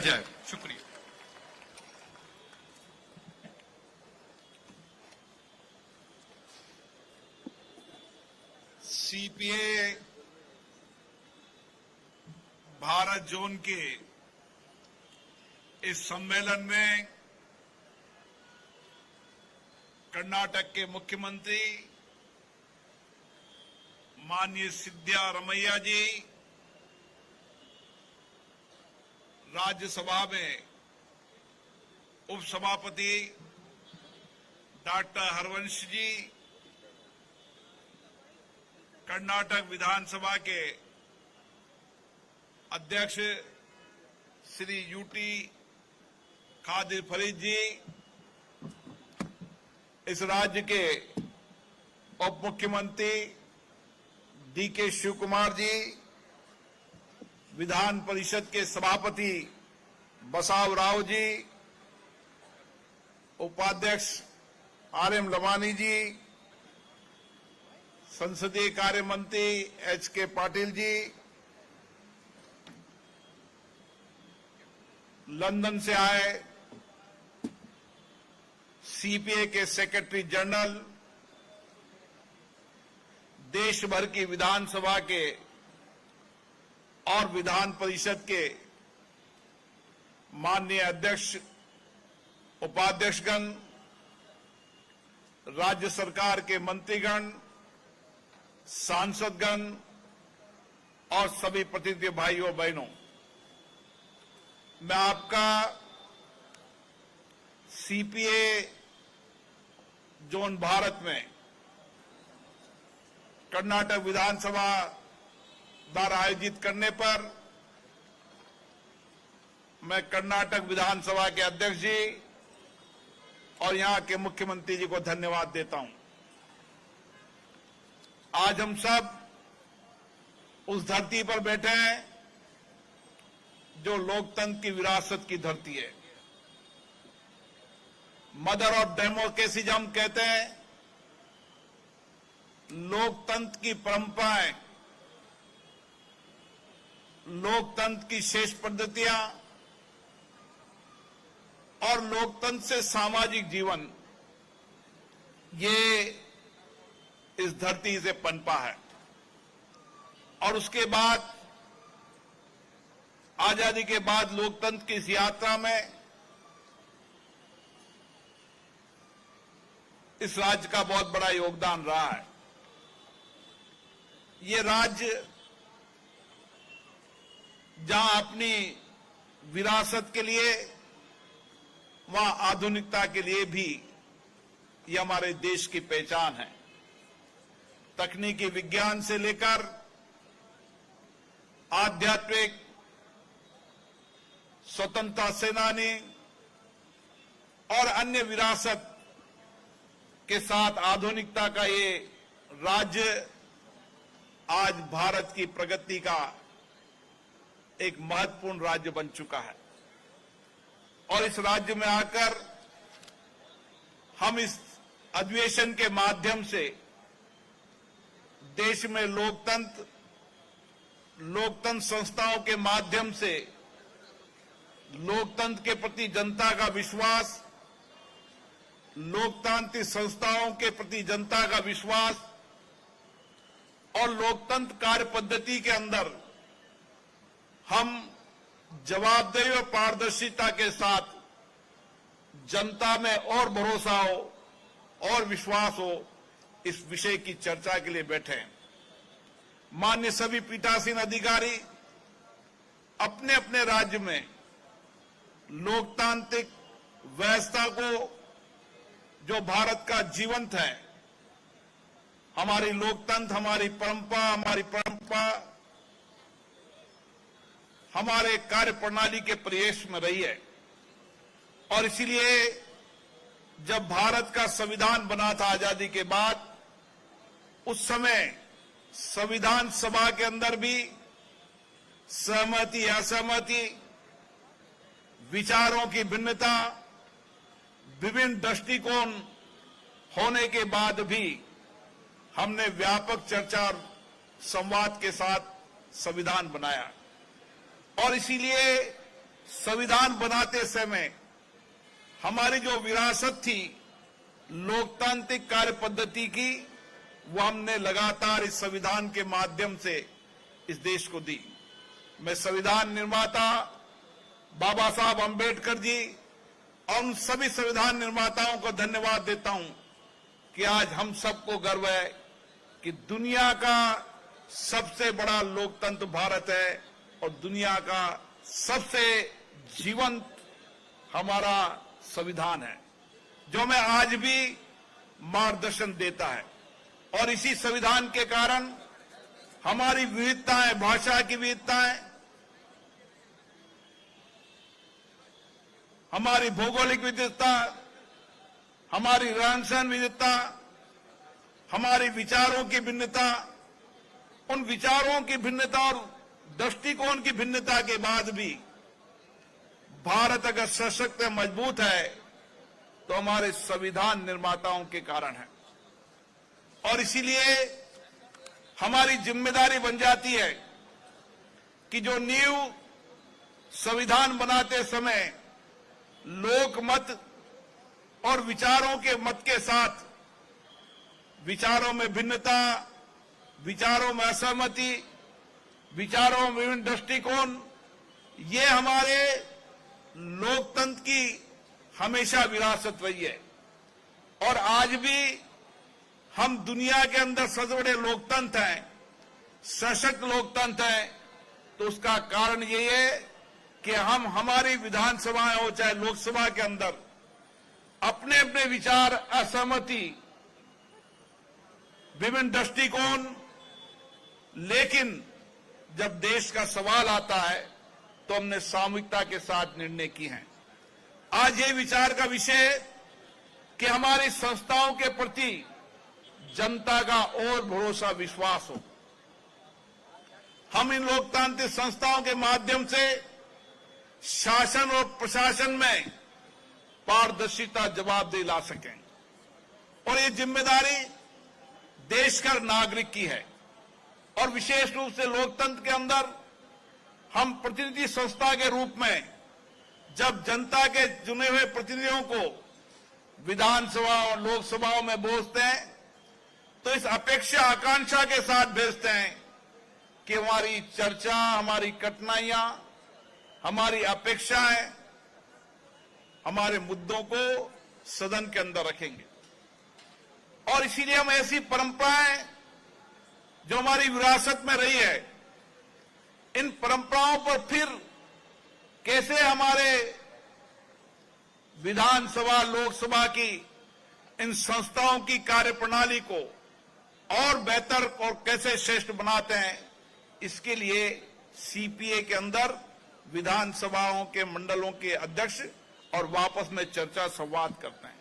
जाए। शुक्रिया। CPA Bharat zone के इस सम्मेलन में कर्नाटक के मुख्यमंत्री माननीय सिद्धारमैया जी, राज्यसभा में उपसभापति डॉक्टर हरवंश जी, कर्नाटक विधानसभा के अध्यक्ष श्री यूटी खादिर फरीद जी, इस राज्य के उप मुख्यमंत्री डीके शिव कुमार जी, विधान परिषद के सभापति बसाव राव जी, उपाध्यक्ष आरएम लवानी जी, संसदीय कार्य मंत्री एचके पाटिल जी, लंदन से आए सीपीए के सेक्रेटरी जनरल, देश भर की विधानसभा के और विधान परिषद के माननीय अध्यक्ष, उपाध्यक्षगण, राज्य सरकार के मंत्रीगण, सांसदगण और सभी प्रतिनिधि भाइयों बहनों, मैं आपका सीपीए जोन भारत में कर्नाटक विधानसभा द्वारा आयोजित करने पर मैं कर्नाटक विधानसभा के अध्यक्ष जी और यहां के मुख्यमंत्री जी को धन्यवाद देता हूं। आज हम सब उस धरती पर बैठे हैं जो लोकतंत्र की विरासत की धरती है। मदर ऑफ डेमोक्रेसी हम कहते हैं। लोकतंत्र की परंपराएं, लोकतंत्र की शेष पद्धतियां और लोकतंत्र से सामाजिक जीवन, ये इस धरती से पनपा है। और उसके बाद आजादी के बाद लोकतंत्र की इस यात्रा में इस राज्य का बहुत बड़ा योगदान रहा है। ये राज्य जहां अपनी विरासत के लिए, वहां आधुनिकता के लिए भी ये हमारे देश की पहचान है। तकनीकी विज्ञान से लेकर आध्यात्मिक, स्वतंत्रता सेनानी और अन्य विरासत के साथ आधुनिकता का ये राज्य आज भारत की प्रगति का एक महत्वपूर्ण राज्य बन चुका है। और इस राज्य में आकर हम इस अधिवेशन के माध्यम से देश में लोकतंत्र संस्थाओं के माध्यम से लोकतंत्र के प्रति जनता का विश्वास, लोकतांत्रिक संस्थाओं के प्रति जनता का विश्वास और लोकतंत्र कार्य पद्धति के अंदर हम जवाबदेही और पारदर्शिता के साथ जनता में और भरोसा हो और विश्वास हो, इस विषय की चर्चा के लिए बैठे हैं। माननीय सभी पीठासीन अधिकारी अपने अपने राज्य में लोकतांत्रिक व्यवस्था को, जो भारत का जीवंत है, हमारी लोकतंत्र, हमारी परंपरा हमारे कार्य प्रणाली के प्रयास में रही है। और इसीलिए जब भारत का संविधान बना था आजादी के बाद, उस समय संविधान सभा के अंदर भी सहमति असहमति, विचारों की भिन्नता, विभिन्न दृष्टिकोण होने के बाद भी हमने व्यापक चर्चा और संवाद के साथ संविधान बनाया। और इसीलिए संविधान बनाते समय हमारी जो विरासत थी लोकतांत्रिक कार्य पद्धति की, वो हमने लगातार इस संविधान के माध्यम से इस देश को दी। मैं संविधान निर्माता बाबा साहब अंबेडकर जी और उन सभी संविधान निर्माताओं को धन्यवाद देता हूं कि आज हम सबको गर्व है कि दुनिया का सबसे बड़ा लोकतंत्र भारत है और दुनिया का सबसे जीवंत हमारा संविधान है, जो हमें आज भी मार्गदर्शन देता है। और इसी संविधान के कारण हमारी विविधताएं, भाषा की विविधताएं, हमारी भौगोलिक विविधता, हमारी रहन सहन विविधता, हमारी विचारों की भिन्नता, उन विचारों की भिन्नता और दृष्टिकोण की भिन्नता के बाद भी भारत अगर सशक्त मजबूत है तो हमारे संविधान निर्माताओं के कारण है। और इसीलिए हमारी जिम्मेदारी बन जाती है कि जो नींव संविधान बनाते समय लोकमत और विचारों के मत के साथ विचारों में भिन्नता, विचारों में असहमति, विचारों में विभिन्न दृष्टिकोण, ये हमारे लोकतंत्र की हमेशा विरासत रही है। और आज भी हम दुनिया के अंदर सबसे बड़े लोकतंत्र हैं, सशक्त लोकतंत्र हैं, तो उसका कारण ये है कि हम हमारी विधानसभाएं हो चाहे लोकसभा के अंदर अपने अपने विचार, असहमति, विभिन्न दृष्टिकोण, लेकिन जब देश का सवाल आता है तो हमने सामूहिकता के साथ निर्णय किए हैं। आज ये विचार का विषय कि हमारी संस्थाओं के प्रति जनता का और भरोसा, विश्वास हो। हम इन लोकतांत्रिक संस्थाओं के माध्यम से शासन और प्रशासन में पारदर्शिता, जवाबदेही ला सकें। और ये जिम्मेदारी देश का नागरिक की है। और विशेष रूप से लोकतंत्र के अंदर हम प्रतिनिधि संस्था के रूप में जब जनता के चुने हुए प्रतिनिधियों को विधानसभा और लोकसभाओं में भेजते हैं तो इस अपेक्षा, आकांक्षा के साथ भेजते हैं कि हमारी चर्चा, हमारी कठिनाइयां, हमारी अपेक्षाएं, हमारे मुद्दों को सदन के अंदर रखेंगे। और इसीलिए हम ऐसी परंपराएं जो हमारी विरासत में रही है, इन परंपराओं पर फिर कैसे हमारे विधानसभा, लोकसभा की इन संस्थाओं की कार्यप्रणाली को और बेहतर और कैसे श्रेष्ठ बनाते हैं, इसके लिए सीपीए के अंदर विधानसभाओं के मंडलों के अध्यक्ष और वापस में चर्चा, संवाद करते हैं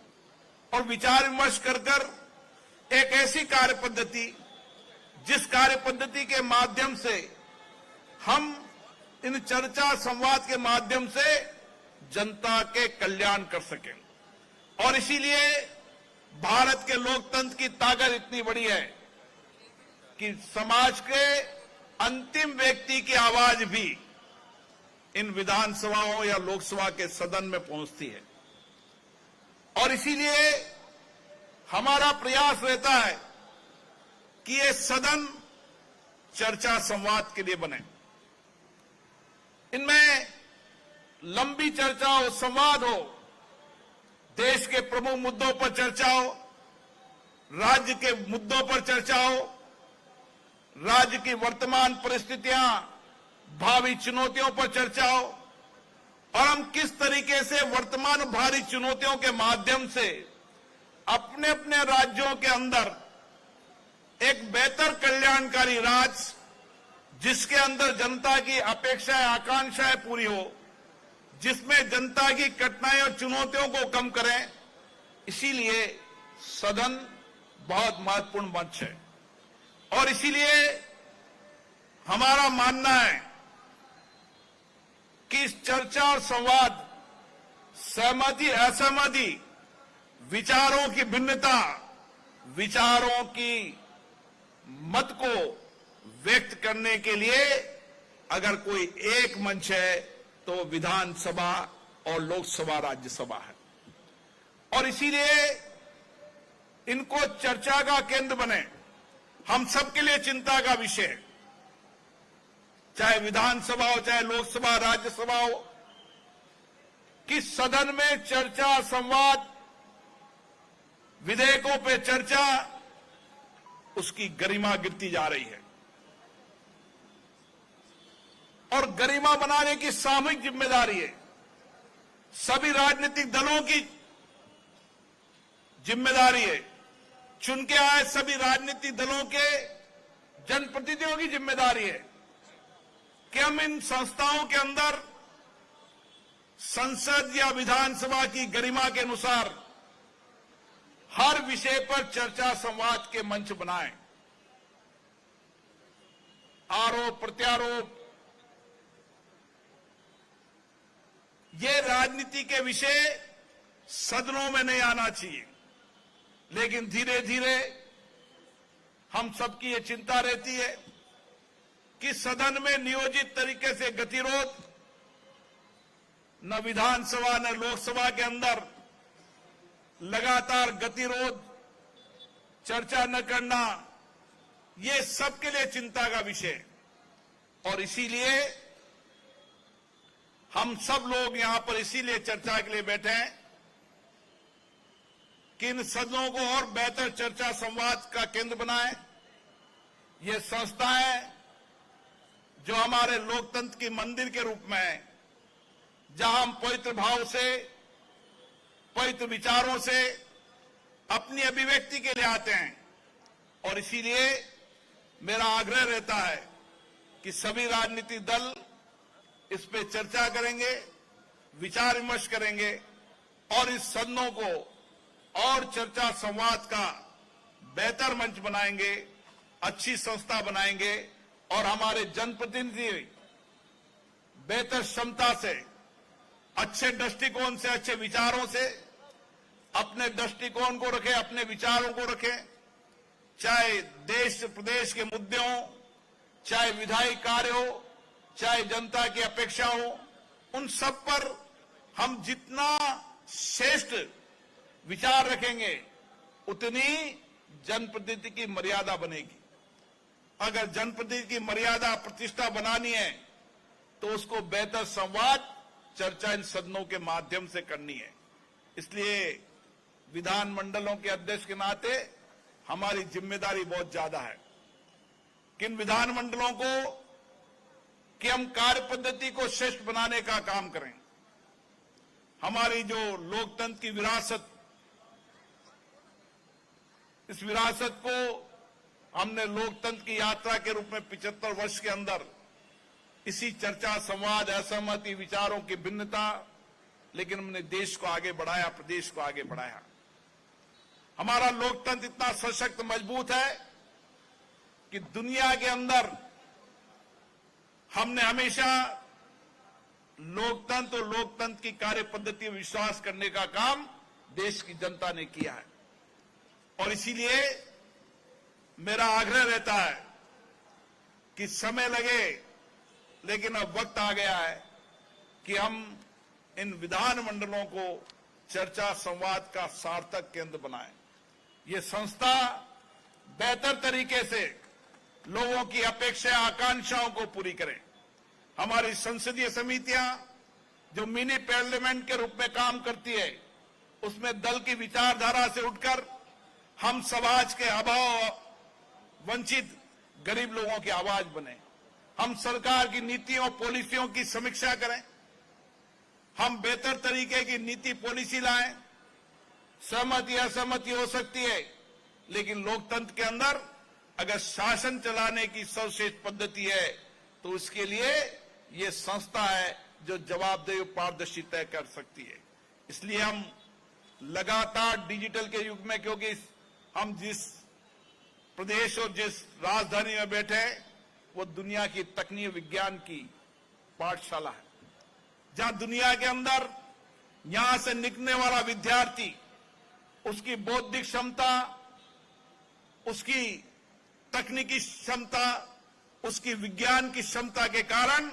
और विचार विमर्श कर एक ऐसी कार्य पद्धति, जिस कार्य पद्धति के माध्यम से हम इन चर्चा, संवाद के माध्यम से जनता के कल्याण कर सकें। और इसीलिए भारत के लोकतंत्र की ताकत इतनी बड़ी है कि समाज के अंतिम व्यक्ति की आवाज भी इन विधानसभाओं या लोकसभा के सदन में पहुंचती है। और इसीलिए हमारा प्रयास रहता है कि ये सदन चर्चा, संवाद के लिए बने। इनमें लंबी चर्चा हो, संवाद हो, देश के प्रमुख मुद्दों पर चर्चा हो, राज्य के मुद्दों पर चर्चा हो, राज्य की वर्तमान परिस्थितियां, भावी चुनौतियों पर चर्चा हो और हम किस तरीके से वर्तमान भारी चुनौतियों के माध्यम से अपने अपने राज्यों के अंदर एक बेहतर कल्याणकारी राज्य, जिसके अंदर जनता की अपेक्षाएं, आकांक्षाएं पूरी हो, जिसमें जनता की कठिनाइयों और चुनौतियों को कम करें। इसीलिए सदन बहुत महत्वपूर्ण मंच है। और इसीलिए हमारा मानना है कि इस चर्चा और संवाद, सहमति, असहमति, विचारों की भिन्नता, विचारों की मत को व्यक्त करने के लिए अगर कोई एक मंच है तो विधानसभा और लोकसभा राज्यसभा है। और इसीलिए इनको चर्चा का केंद्र बने, हम सबके लिए चिंता का विषय है, चाहे विधानसभा हो, चाहे लोकसभा, राज्यसभा हो, कि सदन में चर्चा, संवाद, विधेयकों पे चर्चा, उसकी गरिमा गिरती जा रही है। और गरिमा बनाने की सामूहिक जिम्मेदारी है, सभी राजनीतिक दलों की जिम्मेदारी है, चुन के आए सभी राजनीतिक दलों के जनप्रतिनिधियों की जिम्मेदारी है कि हम इन संस्थाओं के अंदर संसद या विधानसभा की गरिमा के अनुसार हर विषय पर चर्चा, संवाद के मंच बनाएं। आरोप प्रत्यारोप, ये राजनीति के विषय सदनों में नहीं आना चाहिए, लेकिन धीरे धीरे हम सबकी ये चिंता रहती है कि सदन में नियोजित तरीके से गतिरोध, न विधानसभा न लोकसभा के अंदर लगातार गतिरोध, चर्चा न करना, ये सबके लिए चिंता का विषय है। और इसीलिए हम सब लोग यहां पर इसीलिए चर्चा के लिए बैठे हैं कि इन सदनों को और बेहतर चर्चा, संवाद का केंद्र बनाएं। ये संस्थाएं जो हमारे लोकतंत्र की मंदिर के रूप में है, जहां हम पवित्र भाव से, पवित्र विचारों से अपनी अभिव्यक्ति के लिए आते हैं। और इसीलिए मेरा आग्रह रहता है कि सभी राजनीतिक दल इस पे चर्चा करेंगे, विचार विमर्श करेंगे और इस सदनों को और चर्चा, संवाद का बेहतर मंच बनाएंगे, अच्छी संस्था बनाएंगे और हमारे जनप्रतिनिधि बेहतर क्षमता से, अच्छे दृष्टिकोण से, अच्छे विचारों से अपने दृष्टिकोण को रखें, अपने विचारों को रखें, चाहे देश प्रदेश के मुद्दे हों, चाहे विधायी कार्य हो, चाहे जनता की अपेक्षा हो, उन सब पर हम जितना श्रेष्ठ विचार रखेंगे उतनी जनप्रतिनिधि की मर्यादा बनेगी। अगर जनप्रतिनिधि की मर्यादा, प्रतिष्ठा बनानी है तो उसको बेहतर संवाद, चर्चा इन सदनों के माध्यम से करनी है। इसलिए विधानमंडलों के अध्यक्ष के नाते हमारी जिम्मेदारी बहुत ज्यादा है कि इन विधानमंडलों को कि हम कार्य पद्धति को श्रेष्ठ बनाने का काम करें। हमारी जो लोकतंत्र की विरासत, इस विरासत को हमने लोकतंत्र की यात्रा के रूप में 75 वर्ष के अंदर इसी चर्चा, संवाद, असहमति, विचारों की भिन्नता, लेकिन हमने देश को आगे बढ़ाया, प्रदेश को आगे बढ़ाया। हमारा लोकतंत्र इतना सशक्त, मजबूत है कि दुनिया के अंदर हमने हमेशा लोकतंत्र और लोकतंत्र की कार्य पद्धति में विश्वास करने का काम देश की जनता ने किया है। और इसीलिए मेरा आग्रह रहता है कि समय लगे, लेकिन अब वक्त आ गया है कि हम इन विधानमंडलों को चर्चा, संवाद का सार्थक केंद्र बनाएं। ये संस्था बेहतर तरीके से लोगों की अपेक्षा, आकांक्षाओं को पूरी करें। हमारी संसदीय समितियां जो मिनी पार्लियामेंट के रूप में काम करती है, उसमें दल की विचारधारा से उठकर हम समाज के अभाव, वंचित, गरीब लोगों की आवाज बने। हम सरकार की नीतियों, पॉलिसियों की समीक्षा करें, हम बेहतर तरीके की नीति, पॉलिसी लाएं। सहमति असहमति हो सकती है, लेकिन लोकतंत्र के अंदर अगर शासन चलाने की सर्वश्रेष्ठ पद्धति है तो उसके लिए ये संस्था है जो जवाबदेही, पारदर्शी तय कर सकती है। इसलिए हम लगातार डिजिटल के युग में, क्योंकि हम जिस प्रदेश और जिस राजधानी में बैठे हैं वो दुनिया की तकनीक विज्ञान की पाठशाला है, जहां दुनिया के अंदर यहां से निकलने वाला विद्यार्थी, उसकी बौद्धिक क्षमता, उसकी तकनीकी क्षमता, उसकी विज्ञान की क्षमता के कारण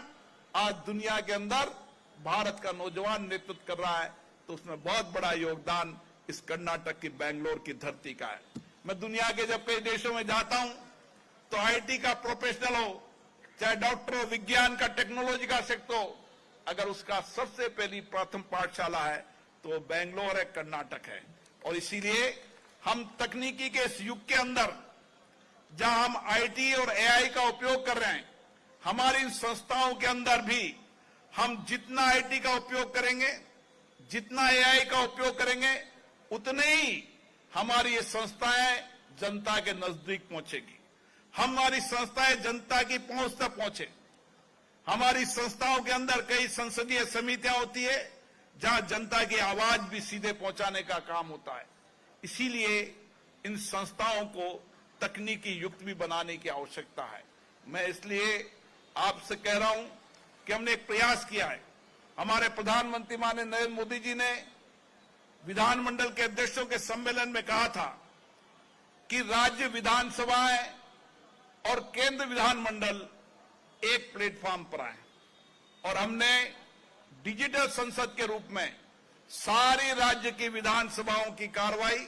आज दुनिया के अंदर भारत का नौजवान नेतृत्व कर रहा है, तो उसमें बहुत बड़ा योगदान इस कर्नाटक की बेंगलोर की धरती का है। मैं दुनिया के जब कई देशों में जाता हूं तो आईटी का प्रोफेशनल हो, चाहे डॉक्टर हो, विज्ञान का, टेक्नोलॉजी का सेक्टर हो, अगर उसका सबसे पहली प्रथम पाठशाला है तो बेंगलोर है, कर्नाटक है। और इसीलिए हम तकनीकी के इस युग के अंदर जहां हम आईटी और एआई का उपयोग कर रहे हैं, हमारी इन संस्थाओं के अंदर भी हम जितना आईटी का उपयोग करेंगे, जितना एआई का उपयोग करेंगे, उतने ही हमारी ये संस्थाएं जनता के नजदीक पहुंचेगी। हमारी संस्थाएं जनता की पहुंच तक पहुंचे। हमारी संस्थाओं के अंदर कई संसदीय समितियां होती है जहां जनता की आवाज भी सीधे पहुंचाने का काम होता है। इसीलिए इन संस्थाओं को तकनीकी युक्त भी बनाने की आवश्यकता है। मैं इसलिए आपसे कह रहा हूं कि हमने एक प्रयास किया है। हमारे प्रधानमंत्री माननीय नरेंद्र मोदी जी ने विधानमंडल के अध्यक्षों के सम्मेलन में कहा था कि राज्य विधानसभाएं और केंद्र विधानमंडल एक प्लेटफॉर्म पर आए, और हमने डिजिटल संसद के रूप में सारी राज्य की विधानसभाओं की कार्रवाई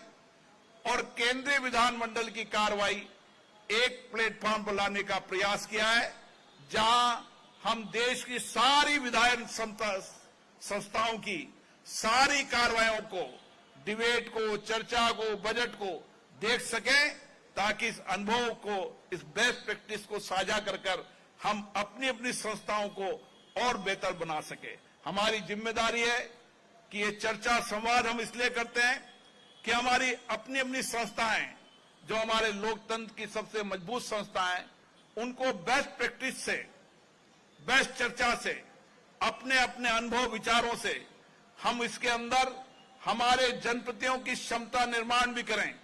और केंद्रीय विधानमंडल की कार्रवाई एक प्लेटफॉर्म पर लाने का प्रयास किया है, जहां हम देश की सारी विधायन संस्थाओं की सारी कार्रवाइयों को, डिबेट को, चर्चा को, बजट को देख सकें, ताकि इस अनुभव को, इस बेस्ट प्रैक्टिस को साझा कर हम अपनी अपनी संस्थाओं को और बेहतर बना सके। हमारी जिम्मेदारी है कि ये चर्चा संवाद हम इसलिए करते हैं कि हमारी अपनी अपनी संस्थाएं, जो हमारे लोकतंत्र की सबसे मजबूत संस्थाएं, उनको बेस्ट प्रैक्टिस से, बेस्ट चर्चा से, अपने अपने अनुभव विचारों से हम इसके अंदर हमारे जनप्रतिनिधियों की क्षमता निर्माण भी करें।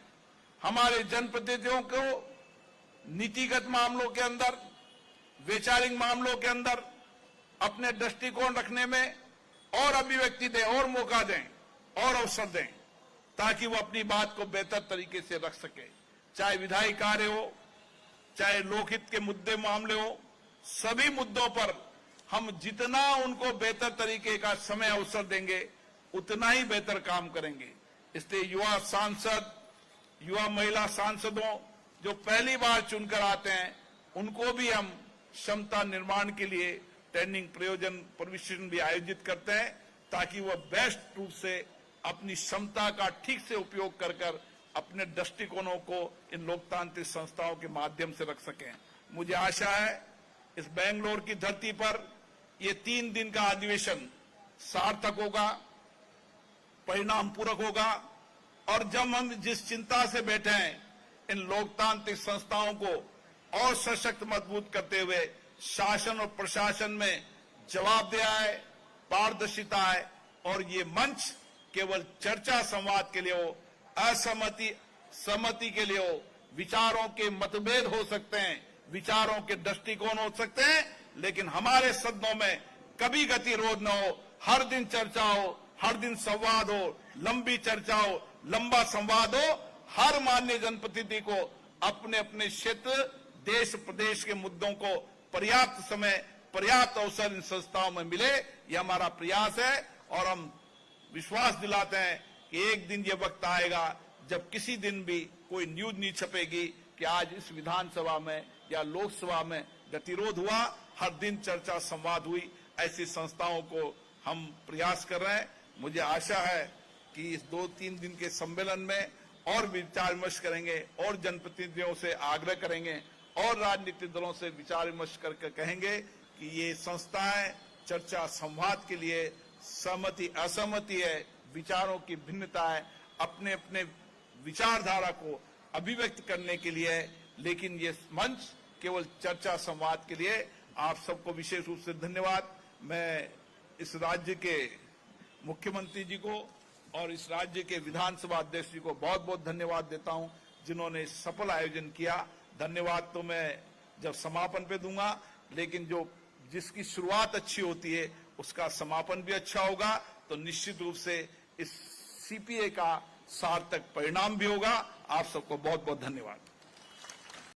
हमारे जनप्रतिनिधियों को नीतिगत मामलों के अंदर, वैचारिक मामलों के अंदर अपने दृष्टिकोण रखने में और अभिव्यक्ति दें, और मौका दें, और अवसर दें, ताकि वो अपनी बात को बेहतर तरीके से रख सके। चाहे विधायी कार्य हो, चाहे लोकहित के मुद्दे मामले हो, सभी मुद्दों पर हम जितना उनको बेहतर तरीके का समय अवसर देंगे, उतना ही बेहतर काम करेंगे। इसलिए युवा सांसद, युवा महिला सांसदों जो पहली बार चुनकर आते हैं, उनको भी हम क्षमता निर्माण के लिए ट्रेनिंग, प्रयोजन, प्रशिक्षण भी आयोजित करते हैं, ताकि वह बेस्ट रूप से अपनी क्षमता का ठीक से उपयोग कर अपने दृष्टिकोणों को इन लोकतांत्रिक संस्थाओं के माध्यम से रख सकें। मुझे आशा है इस बेंगलोर की धरती पर ये 3 दिन का अधिवेशन सार्थक होगा, परिणाम पूरक होगा, और जब हम जिस चिंता से बैठे हैं इन लोकतांत्रिक संस्थाओं को और सशक्त मजबूत करते हुए शासन और प्रशासन में जवाबदेही है, पारदर्शिता है, और ये मंच केवल चर्चा संवाद के लिए हो, सहमति के लिए हो, विचारों के मतभेद हो सकते हैं, विचारों के दृष्टिकोण हो सकते हैं, लेकिन हमारे सदनों में कभी गतिरोध न हो। हर दिन चर्चा हो, हर दिन संवाद हो, लंबी चर्चा हो, लंबा संवाद हो। हर माननीय जनप्रतिनिधि को अपने अपने क्षेत्र, देश प्रदेश के मुद्दों को पर्याप्त समय, पर्याप्त अवसर इन संस्थाओं में मिले, यह हमारा प्रयास है। और हम विश्वास दिलाते हैं कि एक दिन ये वक्त आएगा जब किसी दिन भी कोई न्यूज नहीं छपेगी कि आज इस विधानसभा में या लोकसभा में गतिरोध हुआ। हर दिन चर्चा संवाद हुई। ऐसी संस्थाओं को हम प्रयास कर रहे हैं। मुझे आशा है कि इस 2-3 दिन के सम्मेलन में और विचार विमर्श करेंगे, और जनप्रतिनिधियों से आग्रह करेंगे, और राजनीतिक दलों से विचार विमर्श करके कहेंगे कि ये संस्थाएं चर्चा संवाद के लिए, सहमति असहमति है, विचारों की भिन्नता है, अपने अपने विचारधारा को अभिव्यक्त करने के लिए है, लेकिन ये मंच केवल चर्चा संवाद के लिए। आप सबको विशेष रूप से धन्यवाद। मैं इस राज्य के मुख्यमंत्री जी को और इस राज्य के विधानसभा अध्यक्ष जी को बहुत बहुत धन्यवाद देता हूं, जिन्होंने सफल आयोजन किया। धन्यवाद तो मैं जब समापन पे दूंगा, लेकिन जिसकी शुरुआत अच्छी होती है उसका समापन भी अच्छा होगा, तो निश्चित रूप से इस सीपीए का सार्थक परिणाम भी होगा। आप सबको बहुत बहुत धन्यवाद।